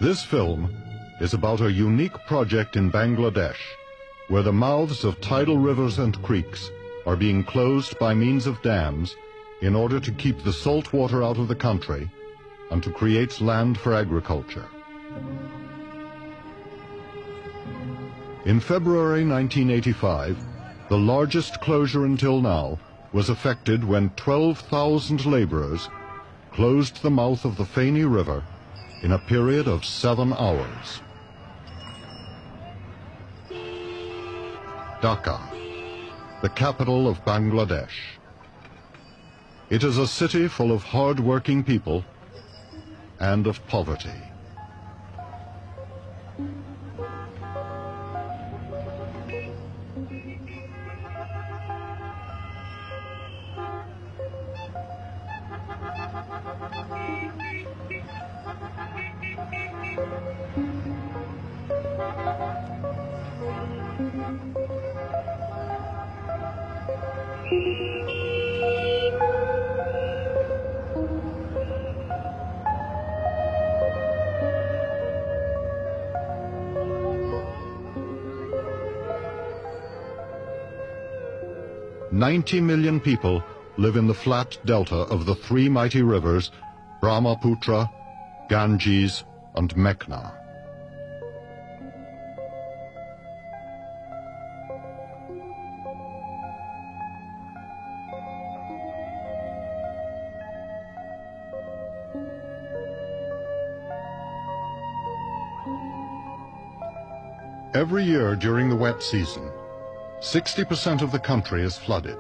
This film is about a unique project in Bangladesh, where the mouths of tidal rivers and creeks are being closed by means of dams in order to keep the salt water out of the country and to create land for agriculture. In February 1985, the largest closure until now was effected when 12,000 laborers closed the mouth of the Feni River in a period of 7 hours. Dhaka, the capital of Bangladesh. It is a city full of hard-working people and of poverty. "90 million people live in the flat delta of the three mighty rivers, Brahmaputra, Ganges, and Meghna. Every year during the wet season, 60% of the country is flooded.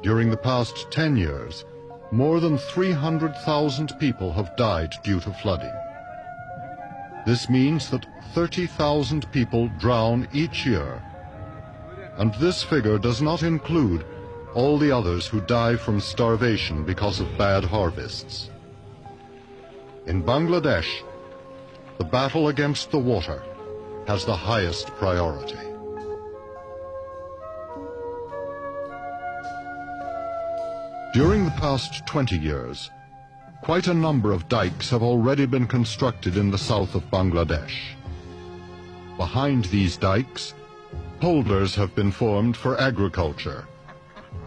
During the past 10 years, more than 300,000 people have died due to flooding. This means that 30,000 people drown each year, and this figure does not include all the others who die from starvation because of bad harvests. In Bangladesh, the battle against the water has the highest priority. During the past 20 years, quite a number of dikes have already been constructed in the south of Bangladesh. Behind these dikes, polders have been formed for agriculture.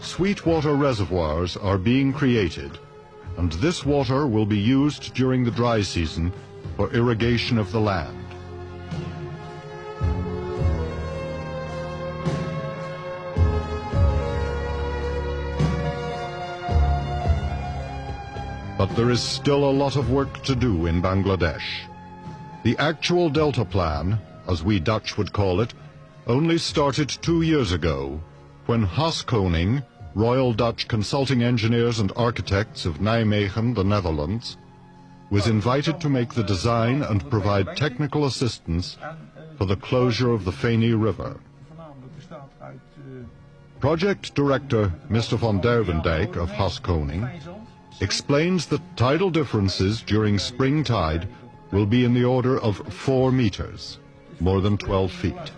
Sweetwater reservoirs are being created, and this water will be used during the dry season for irrigation of the land. But there is still a lot of work to do in Bangladesh. The actual Delta Plan, as we Dutch would call it, only started 2 years ago, when Haskoning, Royal Dutch Consulting Engineers and Architects of Nijmegen, the Netherlands, was invited to make the design and provide technical assistance for the closure of the Feni River. Project Director Mr. van Derwendijk of Haskoning explains that tidal differences during spring tide will be in the order of 4 meters, more than 12 feet.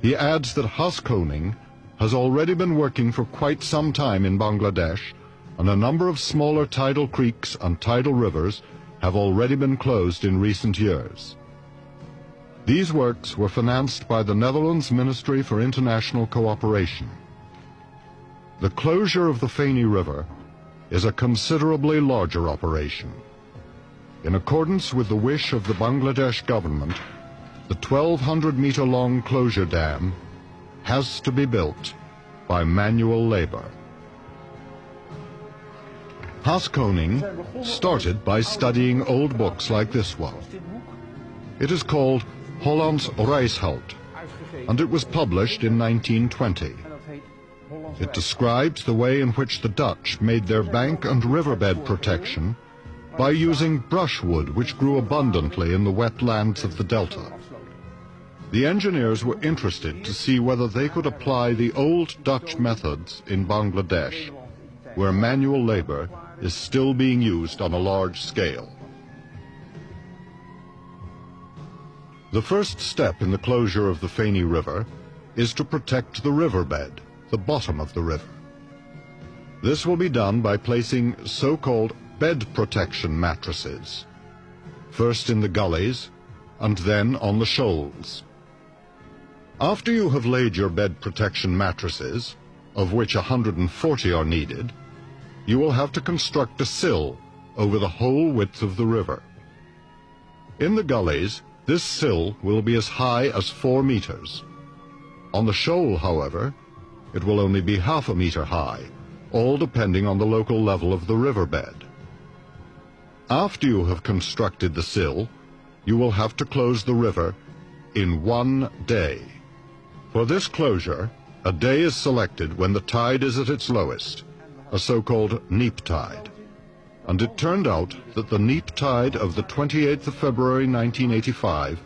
He adds that Haskoning has already been working for quite some time in Bangladesh, and a number of smaller tidal creeks and tidal rivers have already been closed in recent years. These works were financed by the Netherlands Ministry for International Cooperation. The closure of the Feni River is a considerably larger operation. In accordance with the wish of the Bangladesh government, the 1,200-meter-long closure dam has to be built by manual labor. Haskoning started by studying old books like this one. It is called Hollands Reisheld, and it was published in 1920. It describes the way in which the Dutch made their bank and riverbed protection by using brushwood which grew abundantly in the wetlands of the delta. The engineers were interested to see whether they could apply the old Dutch methods in Bangladesh, where manual labor is still being used on a large scale. The first step in the closure of the Feni River is to protect the riverbed, the bottom of the river. This will be done by placing so-called bed protection mattresses, first in the gullies and then on the shoals. After you have laid your bed protection mattresses, of which 140 are needed, you will have to construct a sill over the whole width of the river. In the gullies, this sill will be as high as 4 meters. On the shoal, however, it will only be half a meter high, all depending on the local level of the riverbed. After you have constructed the sill, you will have to close the river in 1 day. For this closure, a day is selected when the tide is at its lowest, a so-called neap tide. And it turned out that the neap tide of the 28th of February 1985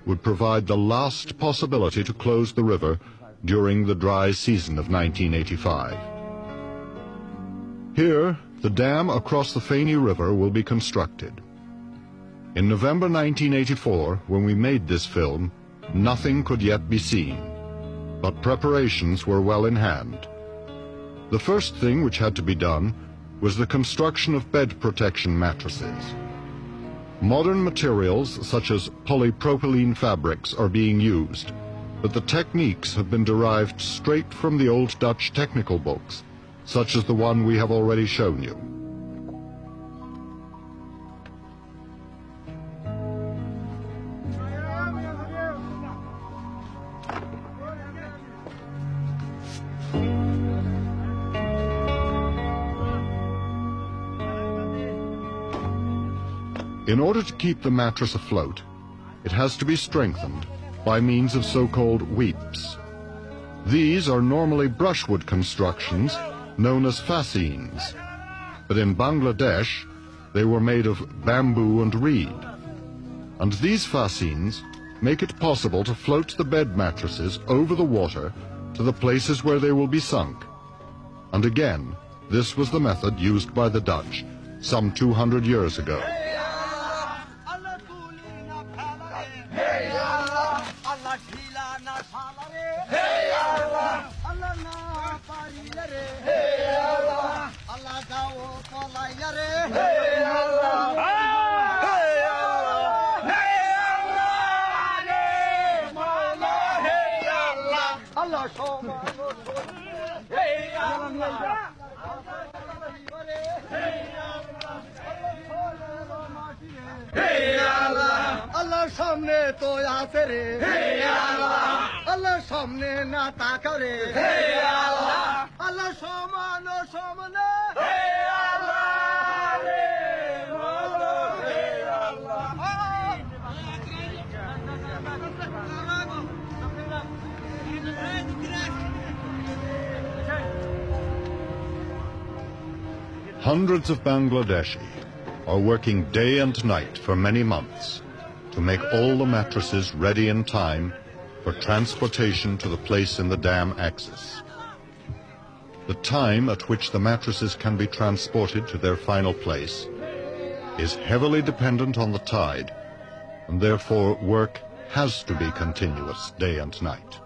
would provide the last possibility to close the river during the dry season of 1985. Here, the dam across the Feni River will be constructed. In November 1984, when we made this film, nothing could yet be seen, but preparations were well in hand. The first thing which had to be done was the construction of bed protection mattresses. Modern materials such as polypropylene fabrics are being used, but the techniques have been derived straight from the old Dutch technical books, such as the one we have already shown you. In order to keep the mattress afloat, it has to be strengthened by means of so-called weeps. These are normally brushwood constructions known as fascines, but in Bangladesh they were made of bamboo and reed. And these fascines make it possible to float the bed mattresses over the water to the places where they will be sunk. And again, this was the method used by the Dutch some 200 years ago. Allah samne to aate re, hey Allah. Allah samne na takare, hey Allah. Allah somano somne, hey Allah. Hey Allah. Hundreds of Bangladeshi are working day and night for many months to make all the mattresses ready in time for transportation to the place in the dam axis. The time at which the mattresses can be transported to their final place is heavily dependent on the tide, and therefore work has to be continuous day and night.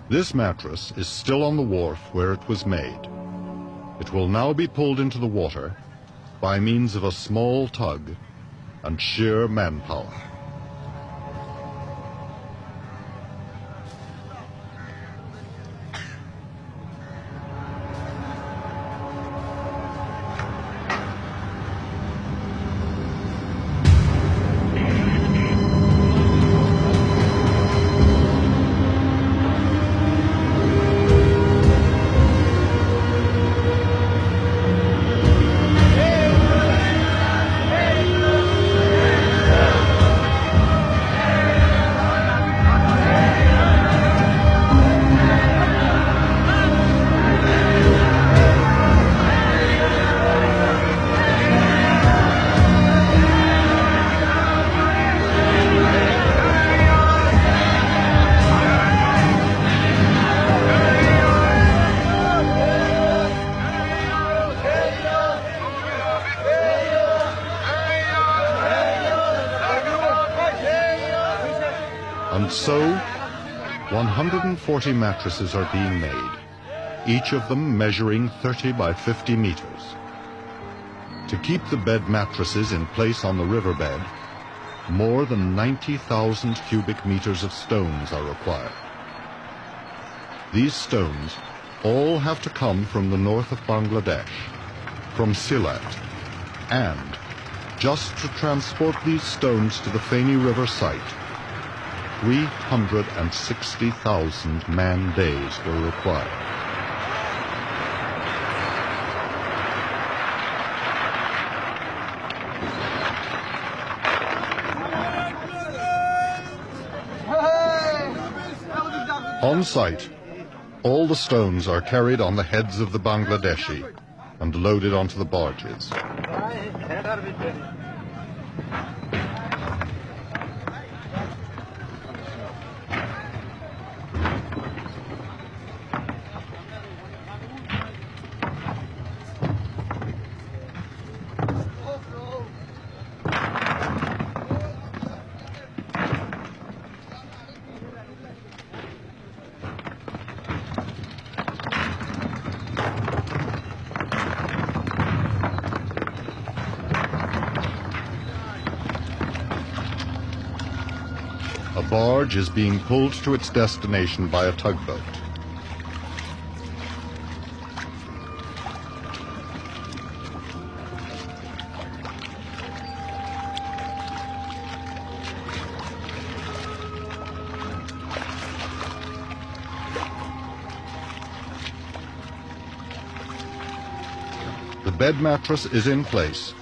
This mattress is still on the wharf where it was made. It will now be pulled into the water by means of a small tug and sheer manpower. 140 mattresses are being made, each of them measuring 30 by 50 meters. To keep the bed mattresses in place on the riverbed, more than 90,000 cubic meters of stones are required. These stones all have to come from the north of Bangladesh, from Sylhet, and just to transport these stones to the Feni River site, 360,000 man-days were required. On site, all the stones are carried on the heads of the Bangladeshi and loaded onto the barges. A barge is being pulled to its destination by a tugboat. The bed mattress is in place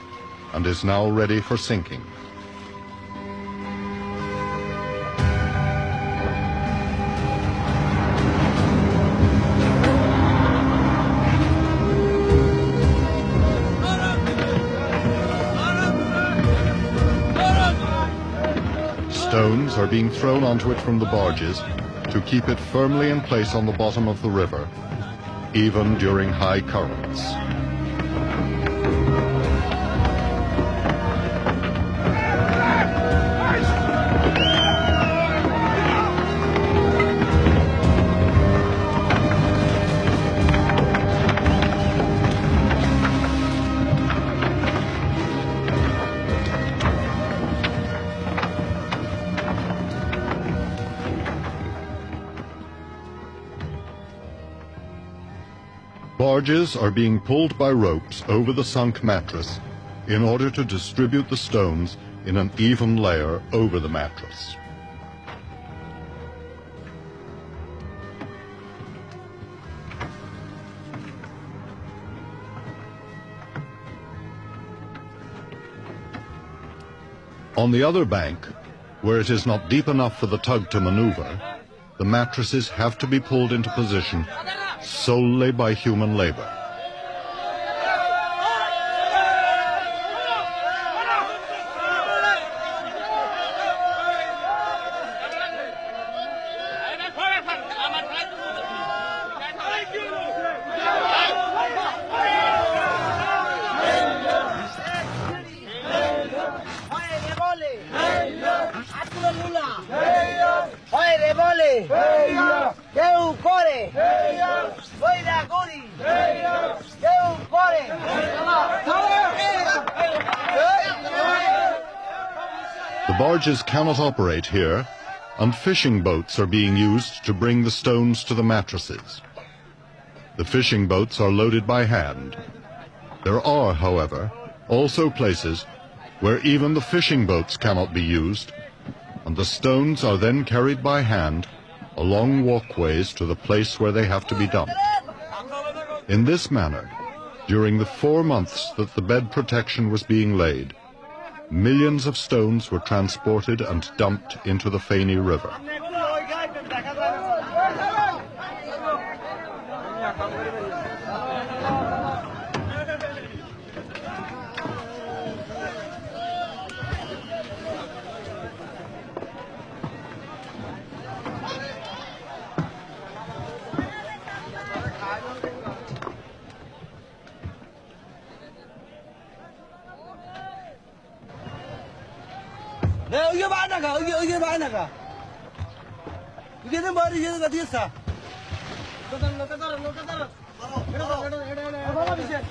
and is now ready for sinking. Stones are being thrown onto it from the barges to keep it firmly in place on the bottom of the river, even during high currents. Barges are being pulled by ropes over the sunk mattress in order to distribute the stones in an even layer over the mattress. On the other bank, where it is not deep enough for the tug to maneuver, the mattresses have to be pulled into position solely by human labor. The barges cannot operate here, and fishing boats are being used to bring the stones to the mattresses. The fishing boats are loaded by hand. There are, however, also places where even the fishing boats cannot be used, and the stones are then carried by hand along walkways to the place where they have to be dumped. In this manner, during the 4 months that the bed protection was being laid, millions of stones were transported and dumped into the Feni River. 네, 여기 봐 나가. 여기 봐 나가. 여기 যেদিন বাইরে যেদিন গাড়ি আসা লোকে ধরো বাবা বিশেষ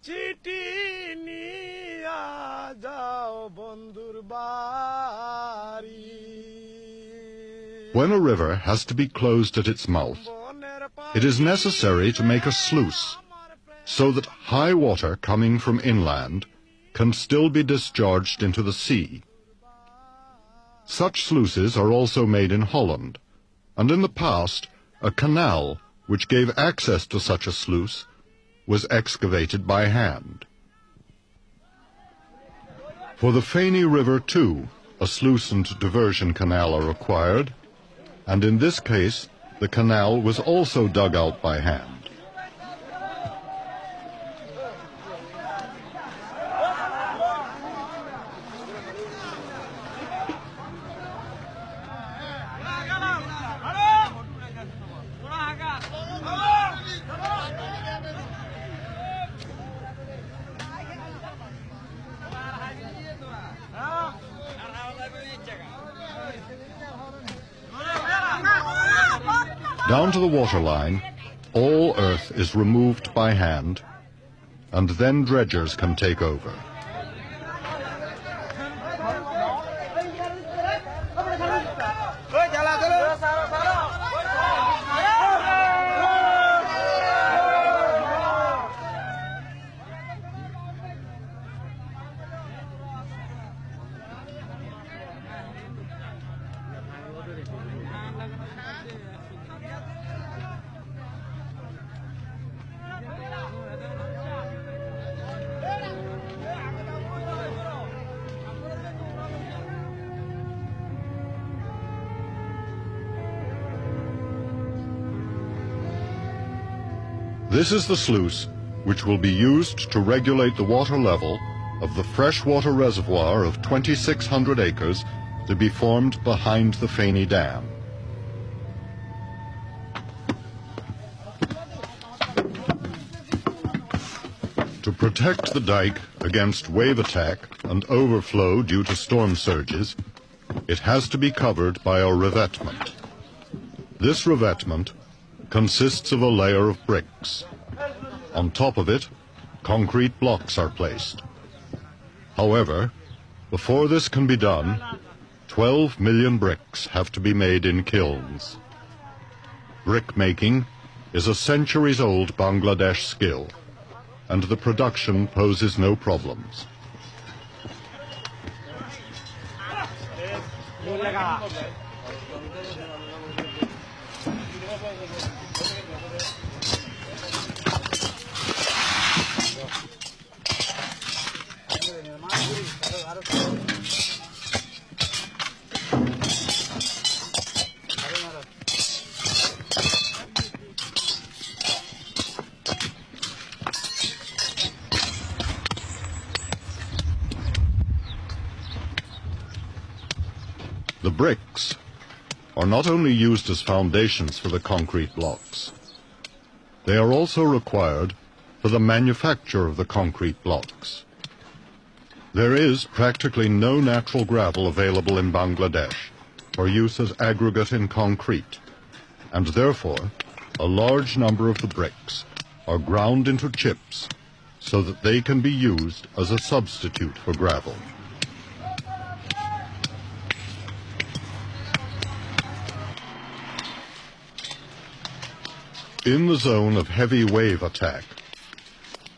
চিঠি নিয়া যাও বন্ধুর বাড়ি When a river has to be closed at its mouth, it is necessary to make a sluice so that high water coming from inland can still be discharged into the sea. Such sluices are also made in Holland, and in the past a canal which gave access to such a sluice was excavated by hand. For the Feni River too, a sluice and diversion canal are required, and in this case the canal was also dug out by hand. Down to the waterline, all earth is removed by hand, and then dredgers can take over. This is the sluice which will be used to regulate the water level of the freshwater reservoir of 2,600 acres to be formed behind the Feni Dam. To protect the dike against wave attack and overflow due to storm surges, it has to be covered by a revetment. This revetment consists of a layer of bricks. On top of it, concrete blocks are placed. However, before this can be done, 12 million bricks have to be made in kilns. Brick making is a centuries-old Bangladesh skill, and the production poses no problems. The bricks are not only used as foundations for the concrete blocks. They are also required for the manufacture of the concrete blocks. There is practically no natural gravel available in Bangladesh for use as aggregate in concrete, and therefore a large number of the bricks are ground into chips so that they can be used as a substitute for gravel. In the zone of heavy wave attack,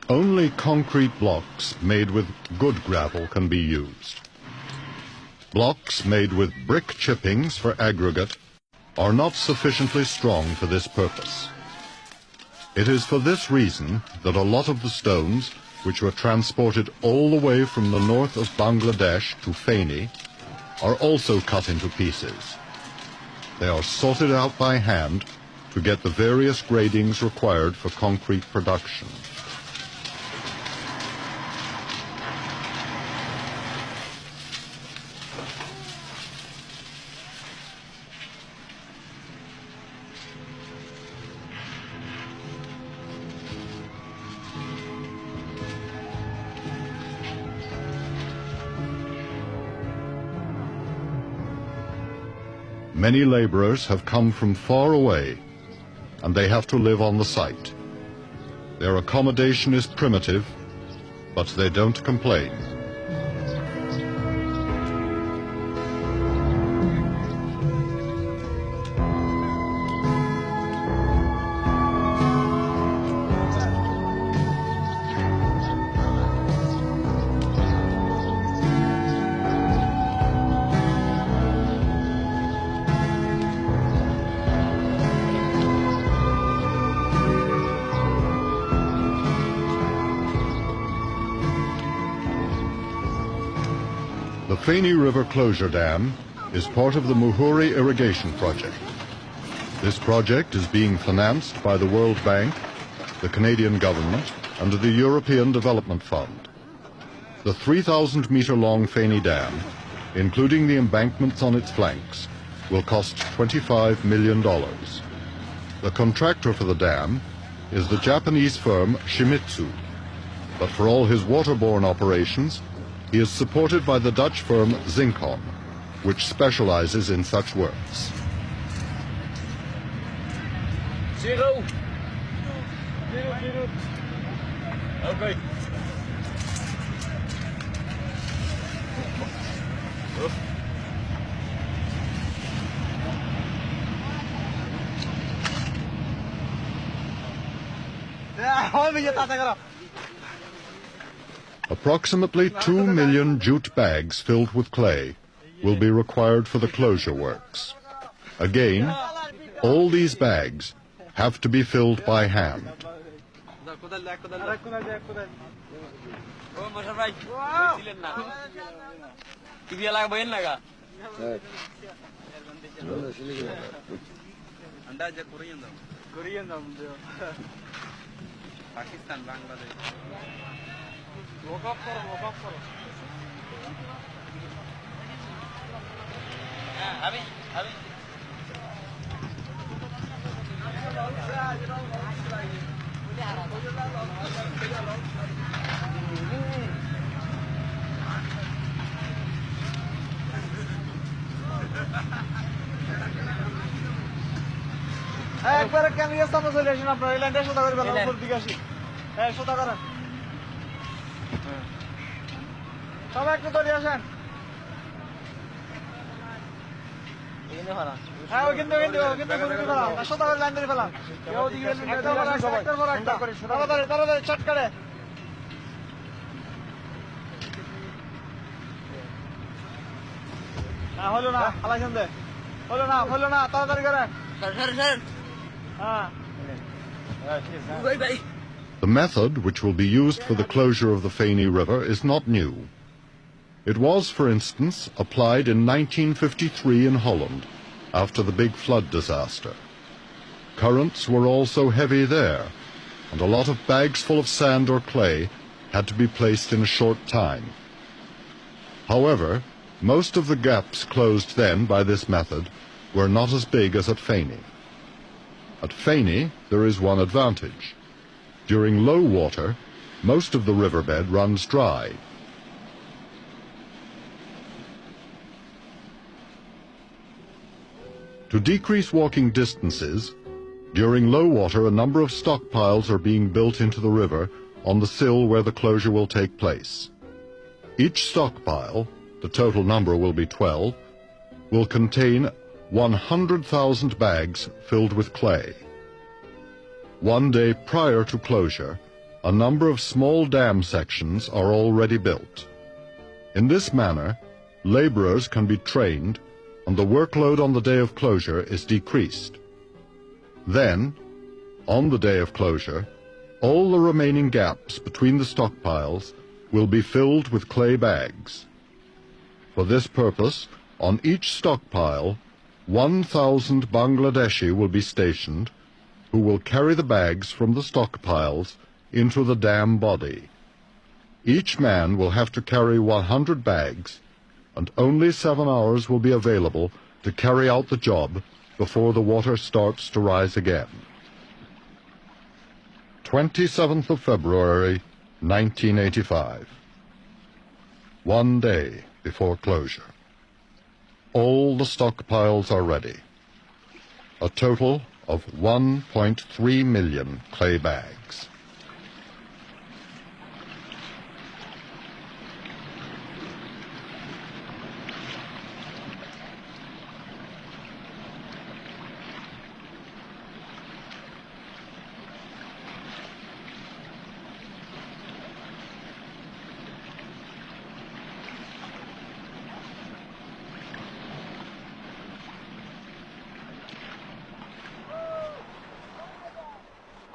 only concrete blocks made with good gravel can be used. Blocks made with brick chippings for aggregate are not sufficiently strong for this purpose. It is for this reason that a lot of the stones which were transported all the way from the north of Bangladesh to Feni, are also cut into pieces. They are sorted out by hand to get the various gradings required for concrete production. Many laborers have come from far away, and they have to live on the site. Their accommodation is primitive, but they don't complain. The Feni River Closure Dam is part of the Muhuri Irrigation Project. This project is being financed by the World Bank, the Canadian government, and the European Development Fund. The 3,000-meter-long Feni Dam, including the embankments on its flanks, will cost $25 million. The contractor for the dam is the Japanese firm Shimizu, but for all his waterborne operations, he is supported by the Dutch firm Zincon, which specializes in such works. Zero. Okay. Approximately 2 million jute bags filled with clay will be required for the closure works. Again, all these bags have to be filled by hand. Pakistan, Bangladesh. Woke up for. Abi. একবারে ক্যামেরার সামনে চলে আসেন আপনারা এই লাইনটা সোজা করে ফেলান উপর দিকে আসি হ্যাঁ সোজা করেন সবাই একটু দৌড়ে আসেন হ্যাঁ ওই কিন্তু ফেলান সোজা করে লাইন ধরে ফেলান তাড়াতাড়ি চট করে হ্যাঁ হলো না আলাইছেন দে হলো না তাড়াতাড়ি করেন The method which will be used for the closure of the Feni River is not new. It was, for instance, applied in 1953 in Holland after the big flood disaster. Currents were also heavy there, and a lot of bags full of sand or clay had to be placed in a short time. However, most of the gaps closed then by this method were not as big as at Feni. At Feni, there is one advantage. During low water, most of the riverbed runs dry. To decrease walking distances, during low water a number of stockpiles are being built into the river on the sill where the closure will take place. Each stockpile, the total number will be 12, will contain 100,000 bags filled with clay. One day prior to closure, a number of small dam sections are already built. In this manner, laborers can be trained and the workload on the day of closure is decreased. Then, on the day of closure, All the remaining gaps between the stockpiles will be filled with clay bags. For this purpose, on each stockpile, 1,000 Bangladeshi will be stationed, who will carry the bags from the stockpiles into the dam body. Each man will have to carry 100 bags, and only 7 hours will be available to carry out the job before the water starts to rise again. 27th of February, 1985. One day before closure. All the stockpiles are ready. A total of 1.3 million clay bags.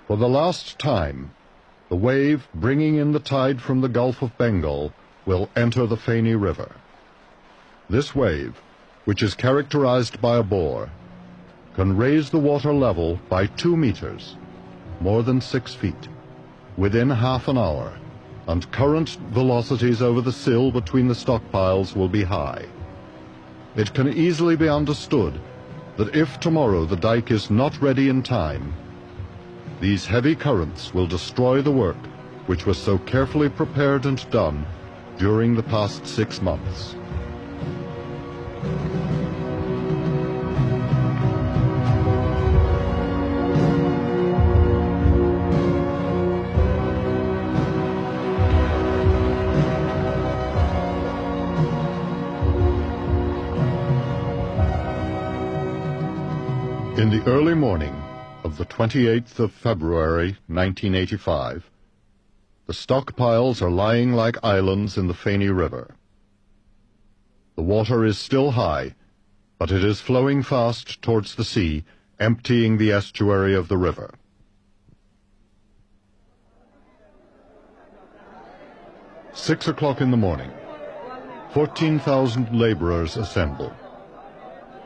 For the last time, the wave bringing in the tide from the Gulf of Bengal will enter the Feni River. This wave, which is characterized by a bore, can raise the water level by 2 meters, more than 6 feet, within half an hour, and current velocities over the sill between the stockpiles will be high. It can easily be understood that if tomorrow the dike is not ready in time, these heavy currents will destroy the work which was so carefully prepared and done during the past 6 months. In the early morning of the 28th of February, 1985, the stockpiles are lying like islands in the Feni River. The water is still high, but it is flowing fast towards the sea, emptying the estuary of the river. Six o'clock in the morning. 14,000 laborers assemble.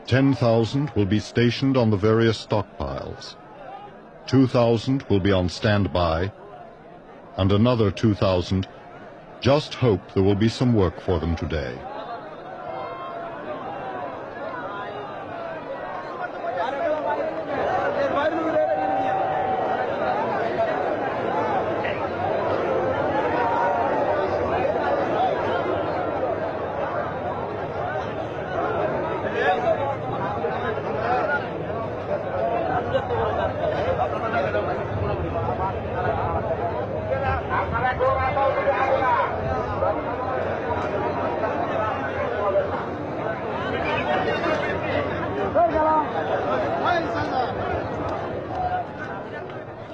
10,000 will be stationed on the various stockpiles. 2,000 will be on standby, and another 2,000 just hope there will be some work for them today.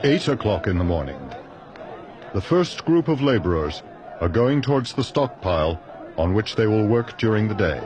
Eight o'clock in the morning. The first group of laborers are going towards the stockpile on which they will work during the day.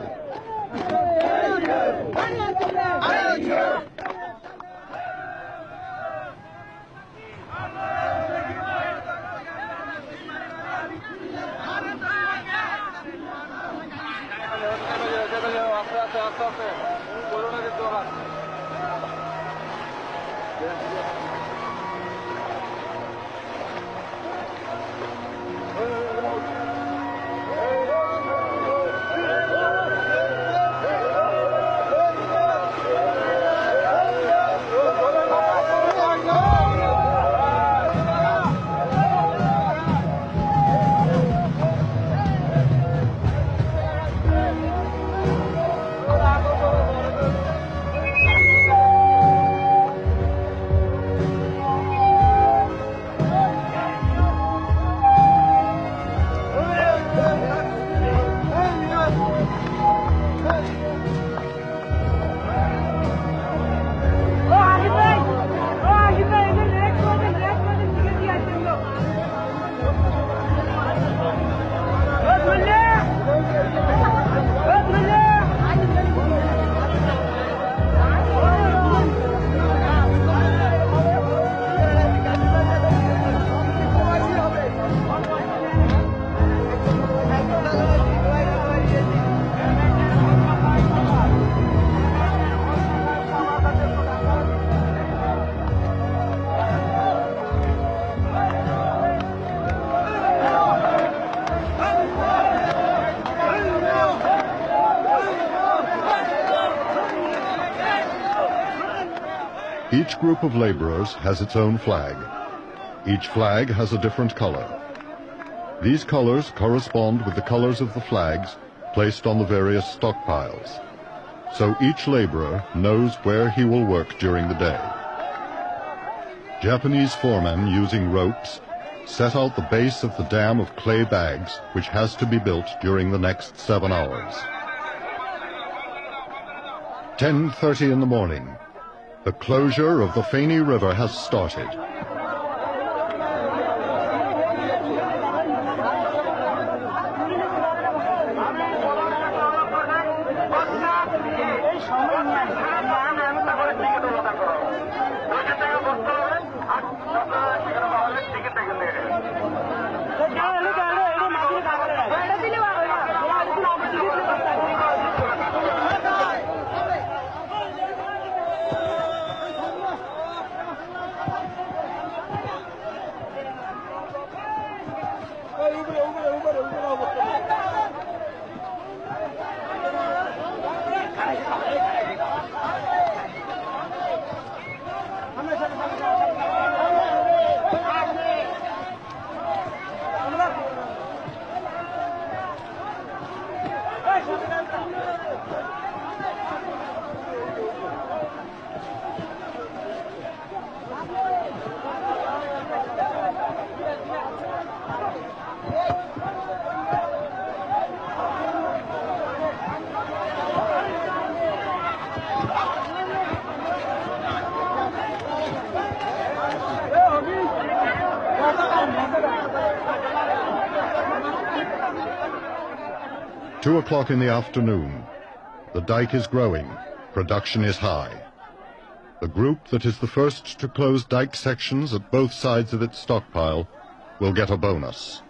Each group of laborers has its own flag. Each flag has a different color. These colors correspond with the colors of the flags placed on the various stockpiles. So each laborer knows where he will work during the day. Japanese foremen using ropes set out the base of the dam of clay bags which has to be built during the next 7 hours. 10:30 in the morning. The closure of the Feni River has started. Two o'clock in the afternoon. The dike is growing. Production is high. The group that is the first to close dike sections at both sides of its stockpile will get a bonus.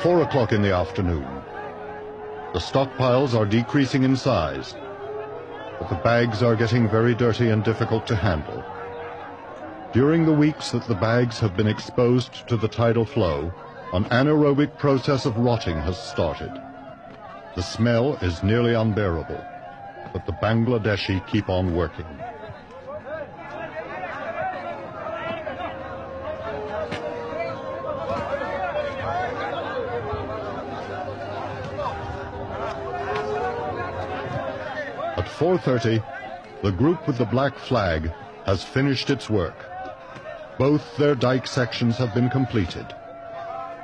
Four o'clock in the afternoon. The stockpiles are decreasing in size, but the bags are getting very dirty and difficult to handle. During the weeks that the bags have been exposed to the tidal flow, an anaerobic process of rotting has started. The smell is nearly unbearable, but the Bangladeshi keep on working. At 4:30, the group with the black flag has finished its work. Both their dike sections have been completed.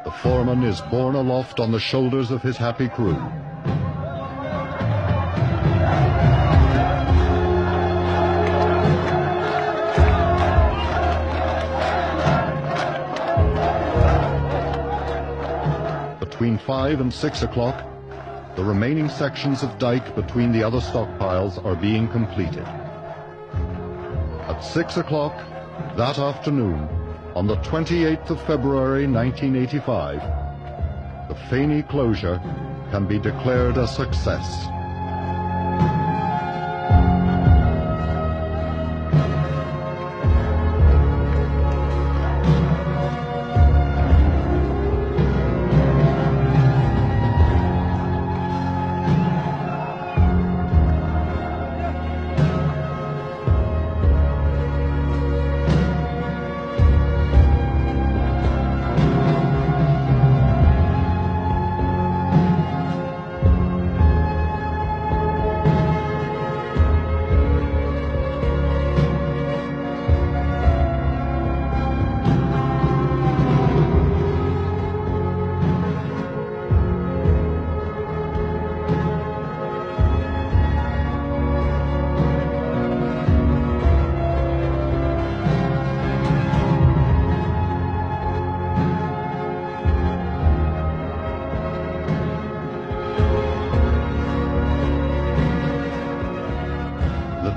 The foreman is borne aloft on the shoulders of his happy crew. Between 5 and 6 o'clock, the remaining sections of dike between the other stockpiles are being completed. At 6 o'clock that afternoon, on the 28th of February 1985, the Feni closure can be declared a success.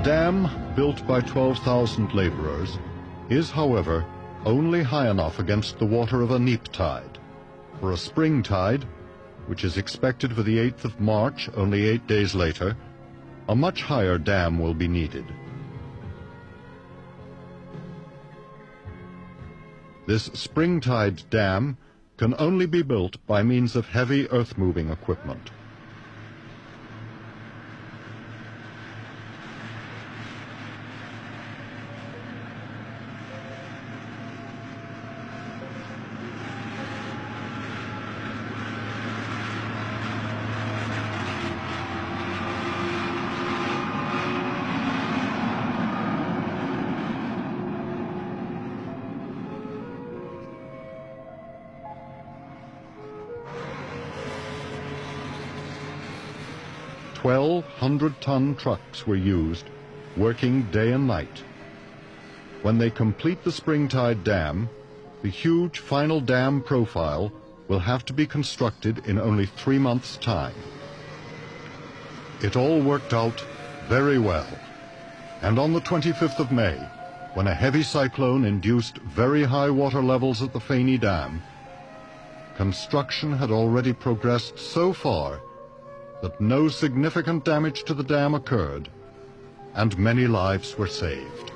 dam, built by 12,000 laborers, is, however, only high enough against the water of a neap tide. For a spring tide, which is expected for the 8th of March, only 8 days later, a much higher dam will be needed. This spring tide dam can only be built by means of heavy earth-moving equipment. Twelve 100-ton trucks were used, working day and night. When they complete the spring-tide dam, the huge final dam profile will have to be constructed in only 3 months' time. It all worked out very well, and on the 25th of May, when a heavy cyclone induced very high water levels at the Feni Dam, construction had already progressed so far that no significant damage to the dam occurred, and many lives were saved.